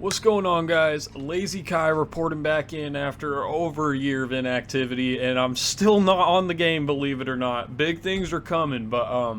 What's going on, guys? Lazy Kai reporting back in after over a year of inactivity, and I'm still not on the game, believe it or not. Big things are coming, but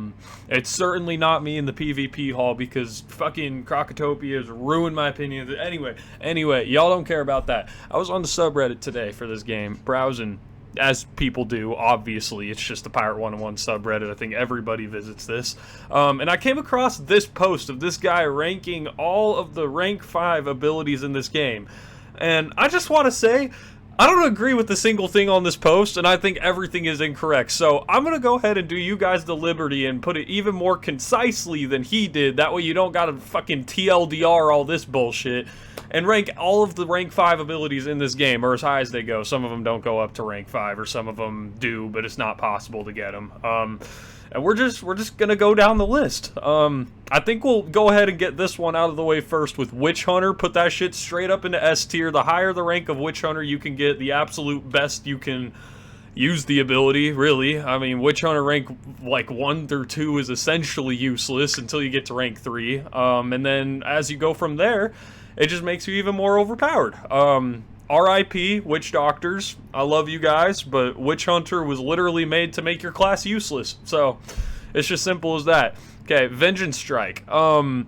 it's certainly not me in the PvP hall because fucking Crocotopia has ruined my opinion. Anyway, y'all don't care about that. I was on the subreddit today for this game, browsing, as people do, obviously. It's just the Pirate 101 subreddit. I think everybody visits this. And I came across this post of this guy ranking all of the rank 5 abilities in this game. And I just want to say, I don't agree with a single thing on this post, and I think everything is incorrect. So I'm going to go ahead and do you guys the liberty and put it even more concisely than he did. That way you don't got to fucking TLDR all this bullshit. And rank all of the rank 5 abilities in this game, or as high as they go. Some of them don't go up to rank 5, or some of them do, but it's not possible to get them. And we're just gonna go down the list. I think we'll go ahead and get this one out of the way first with Witch Hunter. Put that shit straight up into S tier. The higher the rank of Witch Hunter you can get, the absolute best you can use the ability, really. I mean, Witch Hunter rank like 1 through 2 is essentially useless until you get to rank 3. And then as you go from there, it just makes you even more overpowered. R.I.P. Witch Doctors. I love you guys, but Witch Hunter was literally made to make your class useless. So, it's just simple as that. Okay, Vengeance Strike. We'll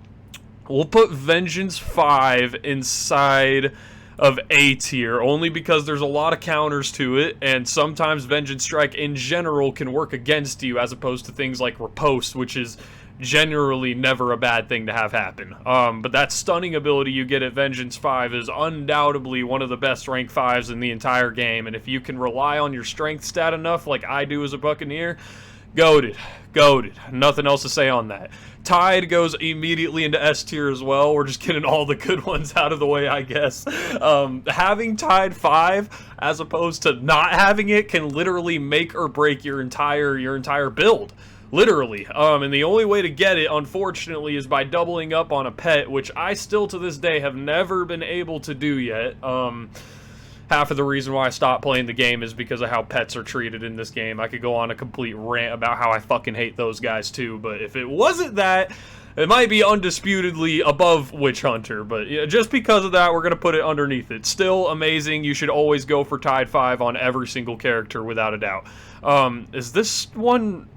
put Vengeance 5 inside of A tier, only because there's a lot of counters to it, and sometimes Vengeance Strike in general can work against you, as opposed to things like Riposte, which is generally never a bad thing to have happen. But that stunning ability you get at Vengeance 5 is undoubtedly one of the best rank 5s in the entire game, and if you can rely on your strength stat enough, like I do as a Buccaneer, goated. Nothing else to say on that. Tide goes immediately into S tier as well. We're just getting all the good ones out of the way, I guess. Having Tide 5 as opposed to not having it can literally make or break your entire build. Literally. And the only way to get it, unfortunately, is by doubling up on a pet, which I still to this day have never been able to do yet. Half of the reason why I stopped playing the game is because of how pets are treated in this game. I could go on a complete rant about how I fucking hate those guys too, but if it wasn't that, it might be undisputedly above Witch Hunter, but yeah, just because of that, we're going to put it underneath it. Still amazing. You should always go for Tide 5 on every single character, without a doubt. Is this one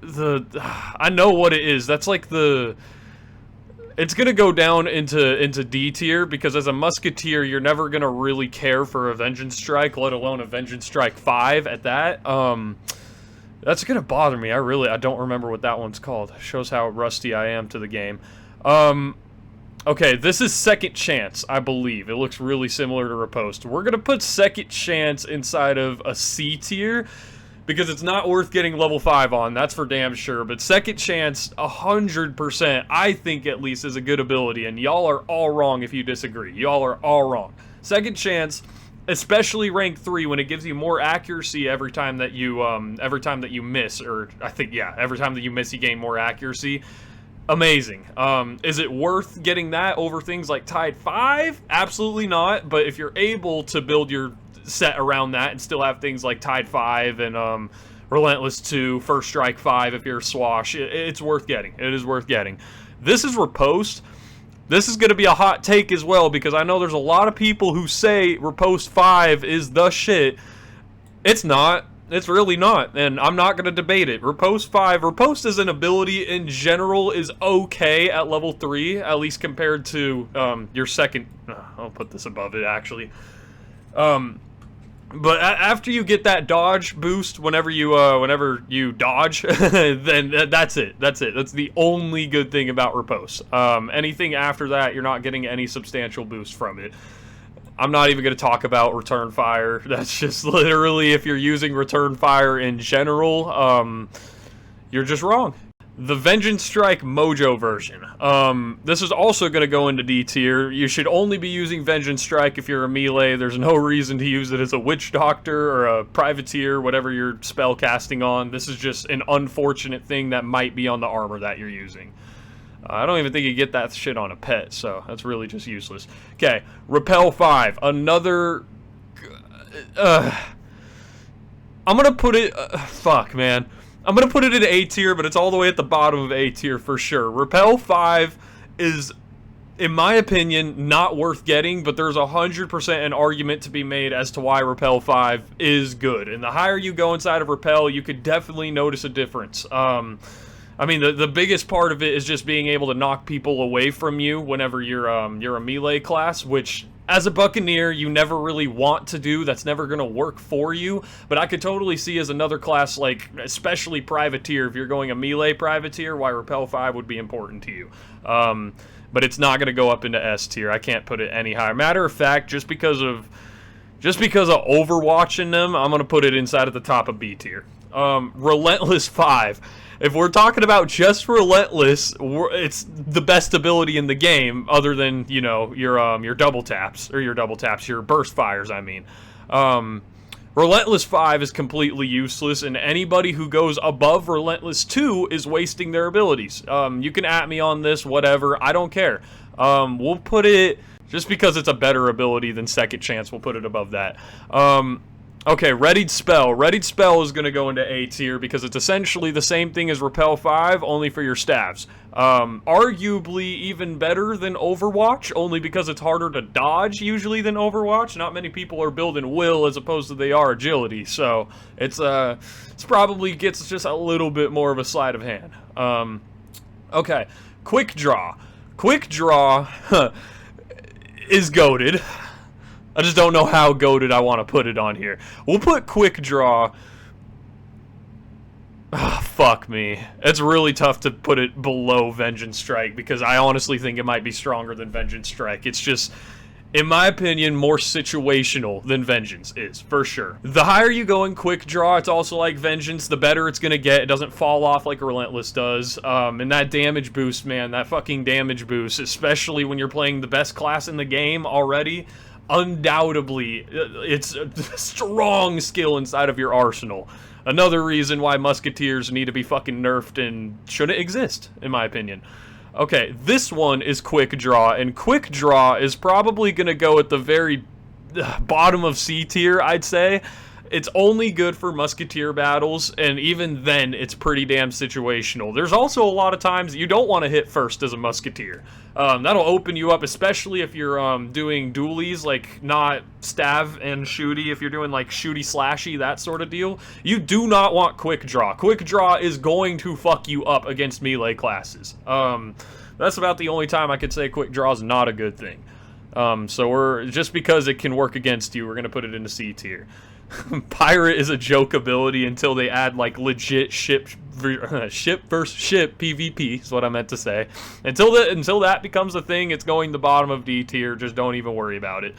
I know what it is. That's like it's going to go down into D tier, because as a Musketeer, you're never going to really care for a Vengeance Strike, let alone a Vengeance Strike 5 at that. That's going to bother me. I don't remember what that one's called. Shows how rusty I am to the game. Okay, this is Second Chance, I believe. It looks really similar to Riposte. We're going to put Second Chance inside of a C tier, because it's not worth getting level 5 on, that's for damn sure. But Second Chance, 100%, I think at least, is a good ability, and y'all are all wrong if you disagree. Y'all are all wrong. Second Chance, especially rank 3, when it gives you more accuracy every time that you miss, or I think, yeah, every time that you miss you gain more accuracy. Amazing. Is it worth getting that over things like Tide 5? Absolutely not, but if you're able to build your set around that and still have things like Tide 5 and Relentless 2, First Strike 5 if you're Swash, it's worth getting. It is worth getting. This is Riposte. This is going to be a hot take as well, because I know there's a lot of people who say Riposte 5 is the shit. It's not. It's really not, and I'm not going to debate it. Riposte 5, Riposte as an ability in general is okay at level 3, at least compared to your second. I'll put this above it, actually. But after you get that dodge boost, whenever you dodge, then that's it. That's the only good thing about Riposte. Anything after that, you're not getting any substantial boost from it. I'm not even going to talk about Return Fire. That's just literally, if you're using Return Fire in general, you're just wrong. The Vengeance Strike Mojo version. This is also going to go into D tier. You should only be using Vengeance Strike if you're a melee. There's no reason to use it as a Witch Doctor or a Privateer, whatever you're spell casting on. This is just an unfortunate thing that might be on the armor that you're using. I don't even think you get that shit on a pet, so that's really just useless. Okay, Repel 5. Another. I'm gonna put it. Fuck, man. I'm going to put it in A tier, but it's all the way at the bottom of A tier for sure. Repel 5 is in my opinion, not worth getting, but there's 100% an argument to be made as to why Repel 5 is good. And the higher you go inside of Repel, you could definitely notice a difference. I mean, the biggest part of it is just being able to knock people away from you whenever you're a melee class, which, as a Buccaneer, you never really want to do. That's never going to work for you. But I could totally see as another class, like, especially Privateer, if you're going a melee Privateer, why Repel 5 would be important to you. But it's not going to go up into S tier. I can't put it any higher. Matter of fact, just because of overwatching them, I'm going to put it inside at the top of B tier. Relentless 5. If we're talking about just Relentless, it's the best ability in the game, other than, you know, your double taps, your burst fires, I mean. Relentless 5 is completely useless, and anybody who goes above Relentless 2 is wasting their abilities. You can at me on this, whatever, I don't care. We'll put it, just because it's a better ability than Second Chance, we'll put it above that. Okay, Readied Spell. Readied Spell is going to go into A tier because it's essentially the same thing as Repel 5, only for your staves. Arguably even better than Overwatch, only because it's harder to dodge usually than Overwatch. Not many people are building Will as opposed to they are Agility, so it's probably gets just a little bit more of a sleight of hand. Okay, Quick Draw. Quick Draw is goated. I just don't know how goated I want to put it on here. We'll put Quick Draw. Fuck me. It's really tough to put it below Vengeance Strike because I honestly think it might be stronger than Vengeance Strike. It's just, in my opinion, more situational than Vengeance is, for sure. The higher you go in Quick Draw, it's also like Vengeance, the better it's gonna get. It doesn't fall off like Relentless does. And that damage boost, man, that fucking damage boost, especially when you're playing the best class in the game already, undoubtedly, it's a strong skill inside of your arsenal. Another reason why Musketeers need to be fucking nerfed and shouldn't exist, in my opinion. Okay, this one is Quick Draw, and Quick Draw is probably going to go at the very bottom of C tier, I'd say. It's only good for Musketeer battles, and even then, it's pretty damn situational. There's also a lot of times you don't want to hit first as a Musketeer. That'll open you up, especially if you're doing dualies, like not stav and shooty, if you're doing like shooty slashy, that sort of deal. You do not want Quick Draw. Quick Draw is going to fuck you up against melee classes. That's about the only time I could say Quick Draw is not a good thing. So just because it can work against you, we're going to put it into C tier. Pirate is a joke ability until they add like legit ship versus ship PvP is what I meant to say. Until that becomes a thing, it's going the bottom of D tier. Just don't even worry about it.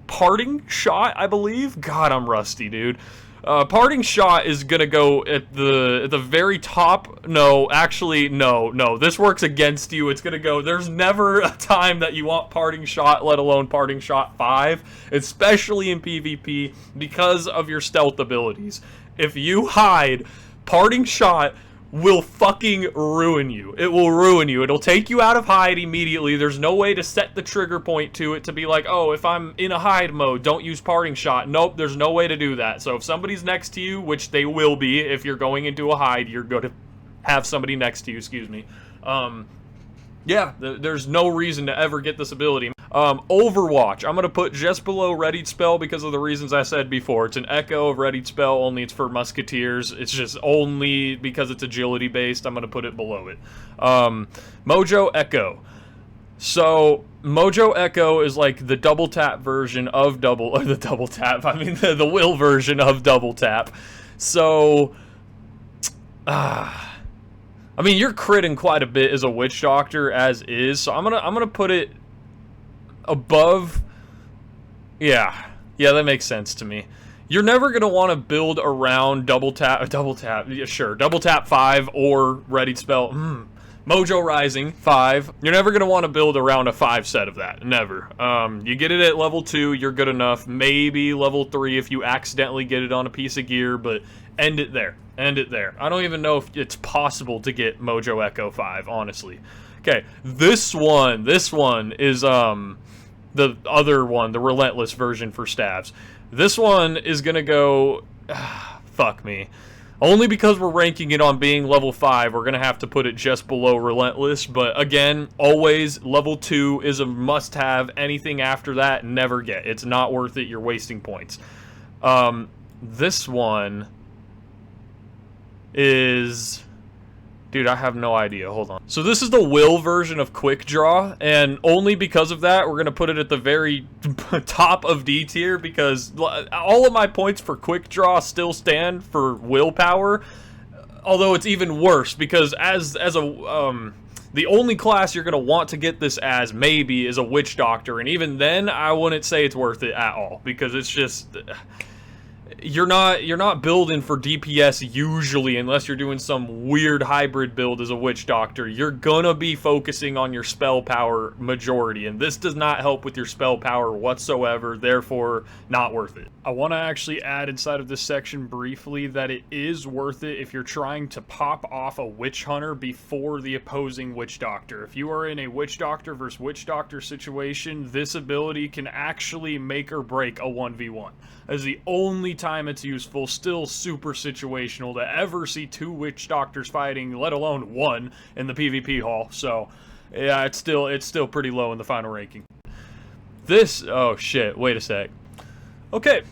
Parting Shot, I believe. God, I'm rusty, dude. Parting Shot is gonna go at the very top. No, actually, no. This works against you. It's gonna go. There's never a time that you want Parting Shot, let alone Parting Shot 5, especially in PvP, because of your stealth abilities. If you hide, Parting Shot will fucking ruin you. It will ruin you. It'll take you out of hide immediately. There's no way to set the trigger point to it to be like, oh, if I'm in a hide mode, don't use Parting Shot. Nope, there's no way to do that. So if somebody's next to you, which they will be, if you're going into a hide, you're going to have somebody next to you, excuse me. Yeah, there's no reason to ever get this ability. Overwatch, I'm going to put just below Readied Spell because of the reasons I said before. It's an echo of Readied Spell, only it's for Musketeers. It's just only because it's agility based, I'm going to put it below it. Mojo Echo. So, Mojo Echo is like the double tap version of the Will version of double tap. So, I mean, you're critting quite a bit as a Witch Doctor as is, so I'm gonna put it above. Yeah, that makes sense to me. You're never gonna want to build around double tap, yeah, sure, double tap 5 or Readied Spell. Mojo Rising 5. You're never gonna want to build around a 5 set of that. Never. You get it at level 2, you're good enough. Maybe level 3 if you accidentally get it on a piece of gear, but end it there. End it there. I don't even know if it's possible to get Mojo Echo 5, honestly. Okay, this one is the other one, the Relentless version for stabs. This one is gonna go, fuck me. Only because we're ranking it on being level 5, we're going to have to put it just below Relentless. But again, always, level 2 is a must-have. Anything after that, never get. It's not worth it. You're wasting points. This one is... Dude, I have no idea. Hold on. So this is the Will version of Quick Draw, and only because of that, we're going to put it at the very top of D tier, because all of my points for Quick Draw still stand for Willpower, although it's even worse, because the only class you're going to want to get this as, maybe, is a Witch Doctor, and even then, I wouldn't say it's worth it at all, because it's just... You're not building for DPS usually, unless you're doing some weird hybrid build as a Witch Doctor. You're gonna be focusing on your spell power majority, and this does not help with your spell power whatsoever, therefore not worth it. I want to actually add inside of this section briefly that it is worth it if you're trying to pop off a Witch Hunter before the opposing Witch Doctor. If you are in a Witch Doctor versus Witch Doctor situation, this ability can actually make or break a 1v1. As the only time it's useful, still super situational to ever see 2 Witch Doctors fighting, let alone 1 in the PvP hall. So, yeah, it's still pretty low in the final ranking. This, oh shit, wait a sec. Okay,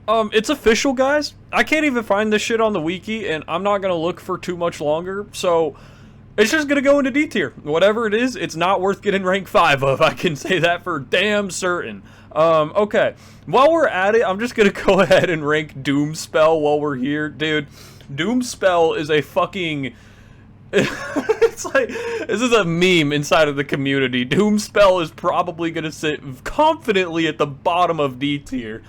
it's official, guys. I can't even find this shit on the wiki, and I'm not gonna look for too much longer, so it's just gonna go into D tier. Whatever it is, it's not worth getting rank 5 of. I can say that for damn certain. Okay, while we're at it, I'm just gonna go ahead and rank Doomspell while we're here. Dude, Doomspell is a fucking... It's like, this is a meme inside of the community. Doomspell is probably gonna sit confidently at the bottom of D tier.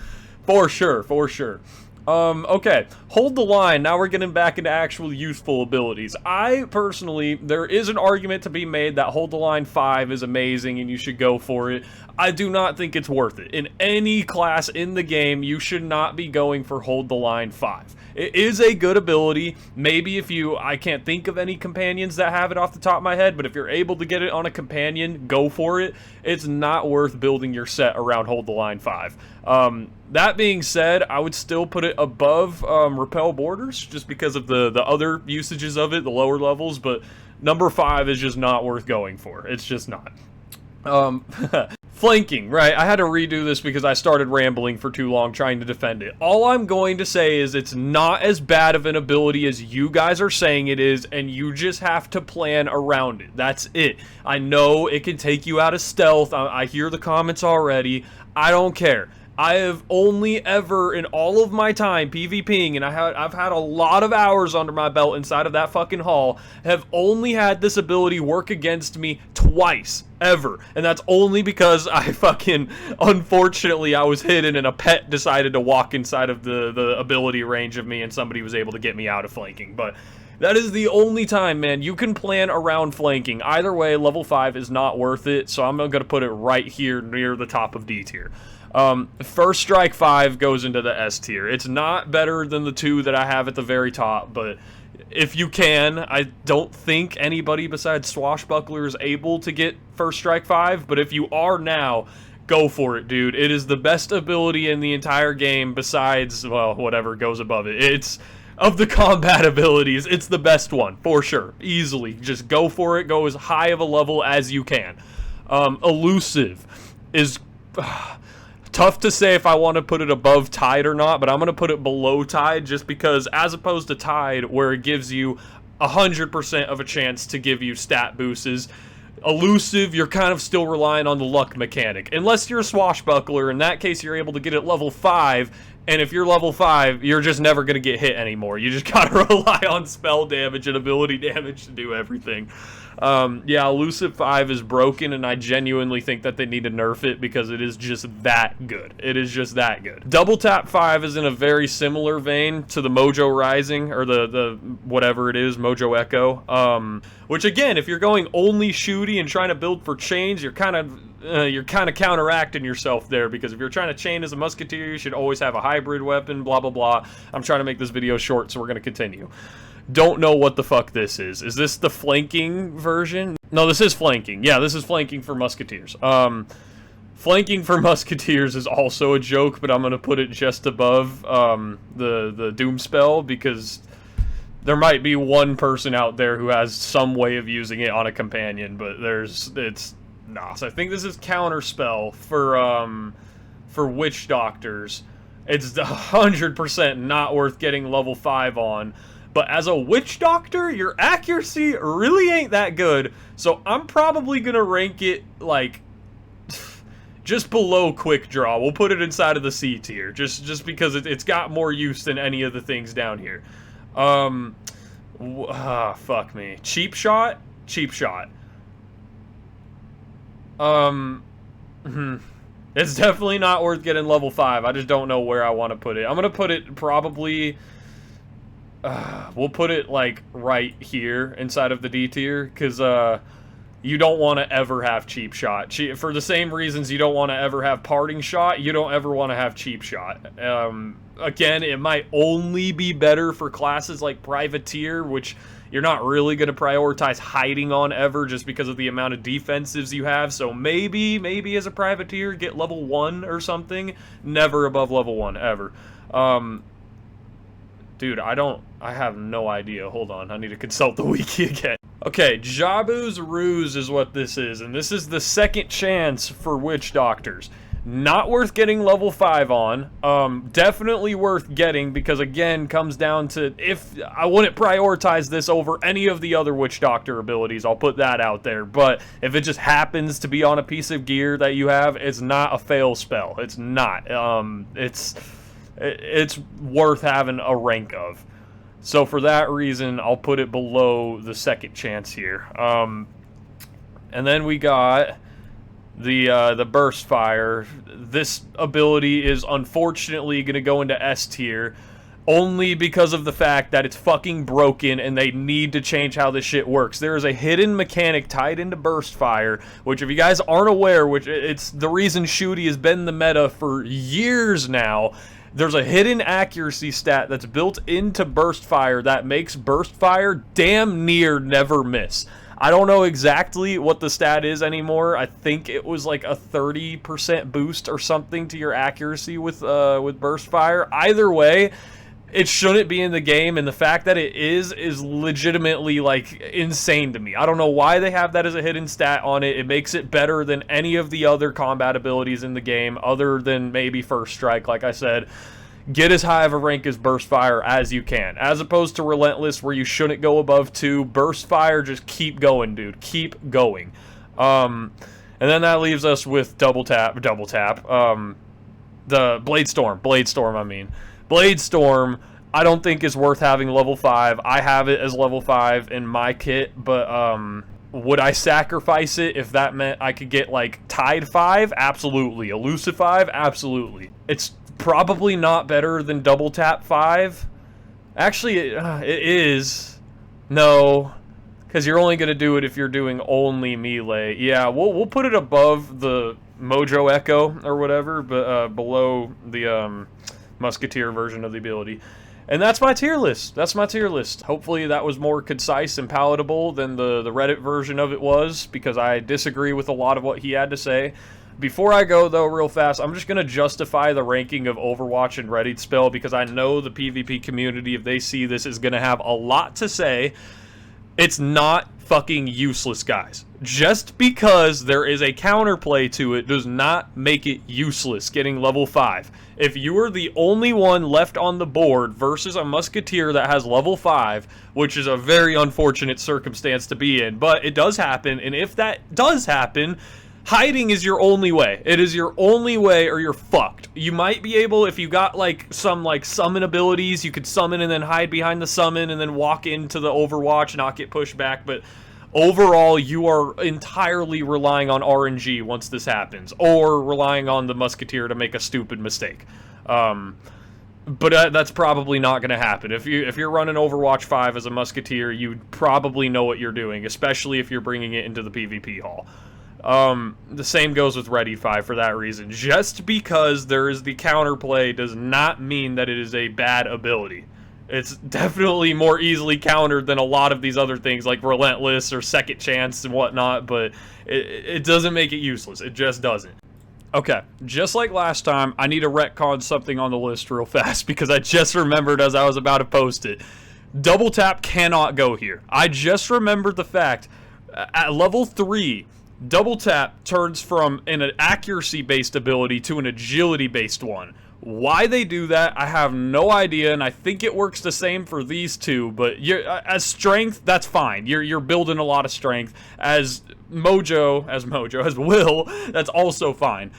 For sure, for sure. Okay, Hold the Line. Now we're getting back into actual useful abilities. I, personally, there is an argument to be made that Hold the Line 5 is amazing and you should go for it. I do not think it's worth it. In any class in the game, you should not be going for Hold the Line 5. It is a good ability. Maybe if you... I can't think of any companions that have it off the top of my head, but if you're able to get it on a companion, go for it. It's not worth building your set around Hold the Line 5. That being said, I would still put it above Repel Borders, just because of the other usages of it, the lower levels, but number 5 is just not worth going for. It's just not. Flanking, right, I had to redo this because I started rambling for too long trying to defend it. All I'm going to say is it's not as bad of an ability as you guys are saying it is, and you just have to plan around it. That's it. I know it can take you out of stealth. I hear the comments already. I don't care. I have only ever, in all of my time PvPing, and I've had a lot of hours under my belt inside of that fucking hall, have only had this ability work against me twice, ever. And that's only because I fucking, unfortunately, I was hidden and a pet decided to walk inside of the ability range of me and somebody was able to get me out of flanking. But that is the only time, man. You can plan around flanking. Either way, level 5 is not worth it, so I'm going to put it right here near the top of D tier. First Strike 5 goes into the S tier. It's not better than the 2 that I have at the very top, but if you can, I don't think anybody besides Swashbuckler is able to get First Strike 5, but if you are now, go for it, dude. It is the best ability in the entire game besides, well, whatever goes above it. It's, of the combat abilities, it's the best one, for sure. Easily. Just go for it. Go as high of a level as you can. Elusive is... tough to say if I want to put it above Tide or not, but I'm going to put it below Tide just because, as opposed to Tide, where it gives you 100% of a chance to give you stat boosts, Elusive, you're kind of still relying on the luck mechanic. Unless you're a Swashbuckler, in that case you're able to get it level 5, and if you're level 5, you're just never going to get hit anymore. You just got to rely on spell damage and ability damage to do everything. Yeah, Elusive 5 is broken, and I genuinely think that they need to nerf it because it is just that good. It is just that good. Double Tap 5 is in a very similar vein to the Mojo Rising, or the whatever it is, Mojo Echo. Which again, if you're going only shooty and trying to build for chains, you're kind of counteracting yourself there, because if you're trying to chain as a musketeer, you should always have a hybrid weapon, blah, blah, blah. I'm trying to make this video short, so we're going to continue. Don't know what the fuck this is. Is this the flanking version? No, this is flanking. Yeah, this is flanking for musketeers. Flanking for musketeers is also a joke, but I'm going to put it just above the Doomspell, because There might be one person out there who has some way of using it on a companion, but it's nah. So I think this is counterspell for witch doctors. It's 100% not worth getting level 5 on. But as a witch doctor, your accuracy really ain't that good. So I'm probably gonna rank it like just below quick draw. We'll put it inside of the C tier, just because it's got more use than any of the things down here. Fuck me. Cheap shot? Cheap shot. It's definitely not worth getting level 5. I just don't know where I want to put it. I'm gonna put it probably... we'll put it, like, right here inside of the D tier, because, you don't want to ever have cheap shot. For the same reasons you don't want to ever have parting shot, you don't ever want to have cheap shot. Again, it might only be better for classes like privateer, which you're not really going to prioritize hiding on ever just because of the amount of defensives you have. So maybe as a privateer, get level 1 or something. Never above level 1, ever. Dude, I have no idea. Hold on, I need to consult the wiki again. Okay, Jabu's Ruse is what this is, and this is the second chance for witch doctors. Not worth getting level 5 on. Definitely worth getting, because again, comes down to if I wouldn't prioritize this over any of the other witch doctor abilities, I'll put that out there. But if it just happens to be on a piece of gear that you have, it's not a fail spell. It's not. It's worth having a rank of. So for that reason, I'll put it below the second chance here. And then we got the burst fire. This ability is unfortunately going to go into S tier only because of the fact that it's fucking broken and they need to change how this shit works. There is a hidden mechanic tied into burst fire, which if you guys aren't aware, which it's the reason Shooty has been the meta for years now. There's a hidden accuracy stat that's built into burst fire that makes burst fire damn near never miss. I don't know exactly what the stat is anymore. I think it was like a 30% boost or something to your accuracy with burst fire. Either way, it shouldn't be in the game, and the fact that it is legitimately, like, insane to me. I don't know why they have that as a hidden stat on it. It makes it better than any of the other combat abilities in the game, other than maybe First Strike, like I said. Get as high of a rank as Burst Fire as you can. As opposed to Relentless, where you shouldn't go above 2. Burst Fire, just keep going, dude. Keep going. And then that leaves us with Double Tap. The Blade Storm, I mean. Blade Storm, I don't think is worth having level 5. I have it as level 5 in my kit, but would I sacrifice it if that meant I could get, like, Tide 5? Absolutely. Elusive 5? Absolutely. It's probably not better than Double Tap 5. Actually, it is. No, because you're only going to do it if you're doing only melee. Yeah, we'll put it above the Mojo Echo or whatever, but below the Musketeer version of the ability. And that's my tier list. That's my tier list. Hopefully that was more concise and palatable than the Reddit version of it was, because I disagree with a lot of what he had to say. Before I go, though, real fast, I'm just going to justify the ranking of Overwatch and Ready Spell, because I know the PvP community, if they see this, is going to have a lot to say. It's not fucking useless, guys. Just because there is a counterplay to it does not make it useless getting level 5. If you are the only one left on the board versus a Musketeer that has level 5, which is a very unfortunate circumstance to be in, but it does happen, and if that does happen, hiding is your only way. It is your only way, or you're fucked. You might be able, if you got some summon abilities, you could summon and then hide behind the summon and then walk into the Overwatch, not get pushed back, but overall you are entirely relying on RNG once this happens, or relying on the Musketeer to make a stupid mistake. But that's probably not going to happen. If you're running Overwatch 5 as a Musketeer, you probably know what you're doing, especially if you're bringing it into the PvP hall. The same goes with Ready 5 for that reason. Just because there is the counterplay does not mean that it is a bad ability. It's definitely more easily countered than a lot of these other things like Relentless or Second Chance and whatnot, but it doesn't make it useless. It just doesn't. Okay, just like last time, I need to retcon something on the list real fast because I just remembered as I was about to post it. Double tap cannot go here. I just remembered the fact, at level 3, double tap turns from an accuracy-based ability to an agility-based one. Why they do that, I have no idea, and I think it works the same for these two, but as strength, that's fine. You're building a lot of strength. As Will, that's also fine.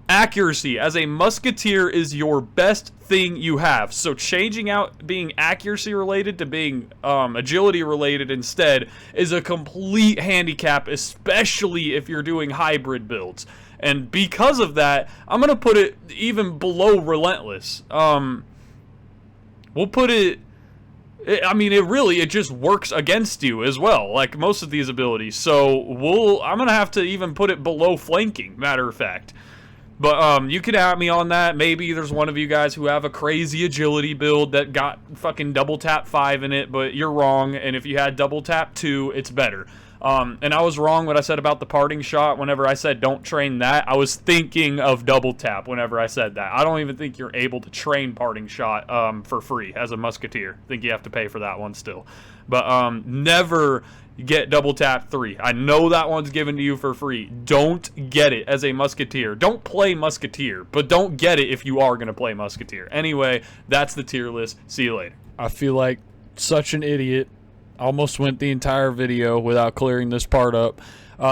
Accuracy, as a musketeer, is your best thing you have. So changing out being accuracy related to being agility related instead is a complete handicap, especially if you're doing hybrid builds. And because of that, I'm going to put it even below relentless. We'll put it... I mean, it just works against you as well, like most of these abilities. So I'm going to have to even put it below flanking, matter of fact. But you could at me on that. Maybe there's one of you guys who have a crazy agility build that got fucking double tap 5 in it, but you're wrong. And if you had double tap 2, it's better. And I was wrong what I said about the parting shot. Whenever I said don't train that, I was thinking of double tap whenever I said that. I don't even think you're able to train parting shot for free as a musketeer. I think you have to pay for that one still. But never get double tap 3. I know that one's given to you for free. Don't get it as a musketeer. Don't play musketeer, but don't get it if you are going to play musketeer. Anyway, that's the tier list. See you later. I feel like such an idiot. Almost went the entire video without clearing this part up.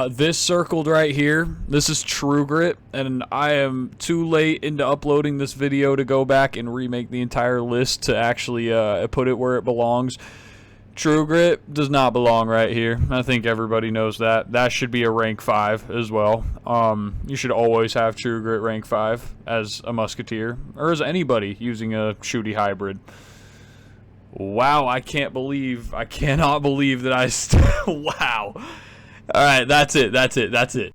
This circled right here, this is True Grit, and I am too late into uploading this video to go back and remake the entire list to actually put it where it belongs. True Grit does not belong right here. I think everybody knows that. That should be a rank 5 as well. You should always have True Grit rank 5 as a musketeer, or as anybody using a shooty hybrid. Wow, I cannot believe that wow. Alright, that's it.